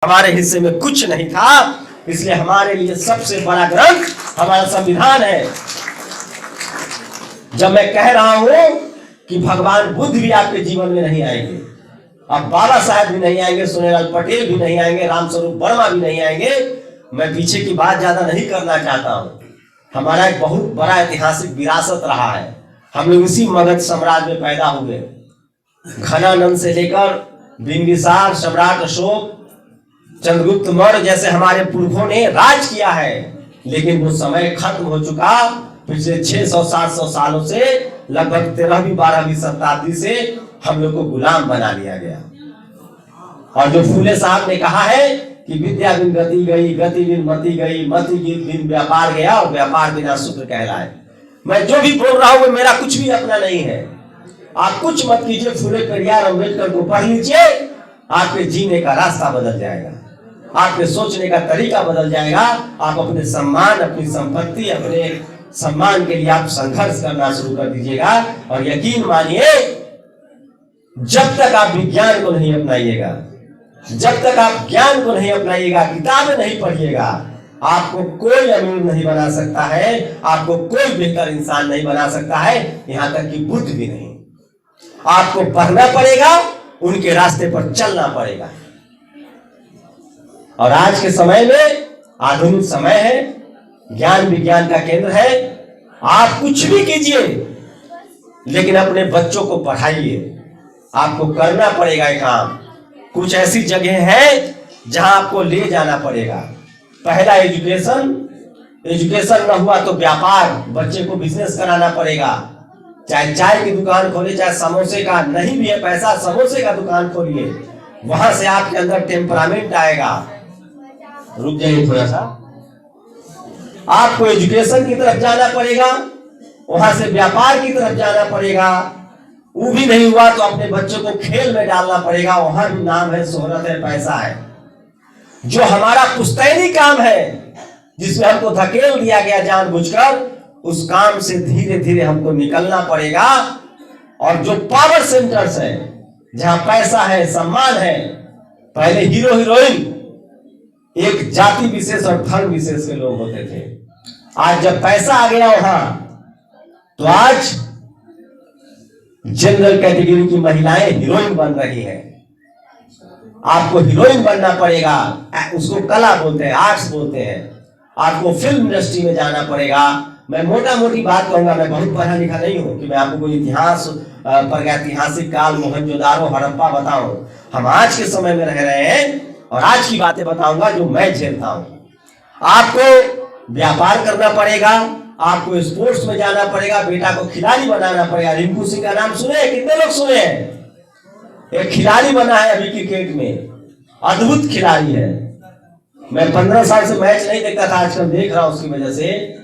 हमारे हिस्से में कुछ नहीं था, इसलिए हमारे लिए सबसे बड़ा ग्रंथ हमारा संविधान है। जब मैं कह रहा हूं कि भगवान बुद्ध भी आपके जीवन में नहीं आएंगे, अब बाबा साहब भी नहीं आएंगे, सोनेलाल पटेल भी नहीं आएंगे, रामस्वरूप वर्मा भी नहीं आएंगे, मैं पीछे की बात ज्यादा नहीं करना चाहता हूं। हमारा एक बहुत बड़ा ऐतिहासिक विरासत रहा है। हम लोग इसी मगध साम्राज्य में पैदा हुए। घनानंद से लेकर बिंबिसार, सम्राट अशोक, चंद्रगुप्त मौर्य जैसे हमारे पुरखों ने राज किया है, लेकिन वो समय खत्म हो चुका। पिछले 600-700 सालों से लगभग 13वीं 12वीं शताब्दी से हम लोग को गुलाम बना लिया गया। और जो फूले साहब ने कहा है कि विद्या बिन गति गई, गति बिन मति गई, मति बिन व्यापार गया और व्यापार बिना शुक्र कहलाए। मैं जो भी बोल रहा हूं वो मेरा कुछ भी अपना नहीं है। आप कुछ मत कीजिए, फूले पेरियार अम्बेडकर को पढ़ लीजिए, आपके जीने का रास्ता बदल जाएगा, आपके सोचने का तरीका बदल जाएगा। आप अपने सम्मान, अपनी संपत्ति, अपने सम्मान के लिए आप संघर्ष करना शुरू कर दीजिएगा। और यकीन मानिए, जब तक आप विज्ञान को नहीं अपनाइएगा, जब तक आप ज्ञान को नहीं अपनाइएगा, किताबें नहीं पढ़िएगा, आपको कोई अमीर नहीं बना सकता है, आपको कोई बेहतर इंसान नहीं बना सकता है, यहां तक कि बुद्ध भी नहीं। आपको पढ़ना पड़ेगा, उनके रास्ते पर चलना पड़ेगा। और आज के समय में आधुनिक समय है, ज्ञान विज्ञान का केंद्र है। आप कुछ भी कीजिए, लेकिन अपने बच्चों को पढ़ाइए। आपको करना पड़ेगा ये काम। कुछ ऐसी जगह है जहां आपको ले जाना पड़ेगा। पहला एजुकेशन न हुआ तो व्यापार, बच्चे को बिजनेस कराना पड़ेगा। चाहे चाय की दुकान खोले, चाहे समोसे का, नहीं भी है पैसा, समोसे का दुकान खोलिए। वहां से आपके अंदर टेम्परामेंट आएगा। रुक जाइए थोड़ा सा। आपको एजुकेशन की तरफ जाना पड़ेगा, वहां से व्यापार की तरफ जाना पड़ेगा। वो भी नहीं हुआ तो अपने बच्चों को खेल में डालना पड़ेगा। वहां भी नाम है, शोहरत है, पैसा है। जो हमारा पुश्तैनी काम है, जिसमें हमको धकेल दिया गया जानबूझकर, उस काम से धीरे धीरे हमको निकलना पड़ेगा। और जो पावर सेंटर्स है, जहां पैसा है, सम्मान है, पहले हीरो हीरोइन एक जाति विशेष और धर्म विशेष के लोग होते थे। आज जब पैसा आ गया वहां, तो आज जनरल कैटेगरी की महिलाएं हीरोइन बन रही हैं। आपको हीरोइन बनना पड़ेगा। उसको कला बोलते हैं, आर्ट्स बोलते हैं। आपको फिल्म इंडस्ट्री में जाना पड़ेगा। मैं मोटा मोटी बात कहूंगा, मैं बहुत पढ़ा लिखा नहीं हूं कि मैं आपको कोई इतिहास पर ऐतिहासिक काल, मोहनजोदारो, हड़प्पा बताऊं। हम आज के समय में रह रहे हैं और आज की बातें बताऊंगा जो मैं झेलता हूं। आपको व्यापार करना पड़ेगा, आपको स्पोर्ट्स में जाना पड़ेगा, बेटा को खिलाड़ी बनाना पड़ेगा। रिंकू सिंह का नाम सुने? कितने लोग सुने हैं? एक खिलाड़ी बना है अभी क्रिकेट में, अद्भुत खिलाड़ी है। मैं 15 साल से मैच नहीं देखता था, आजकल देख रहा हूं। उसकी वजह से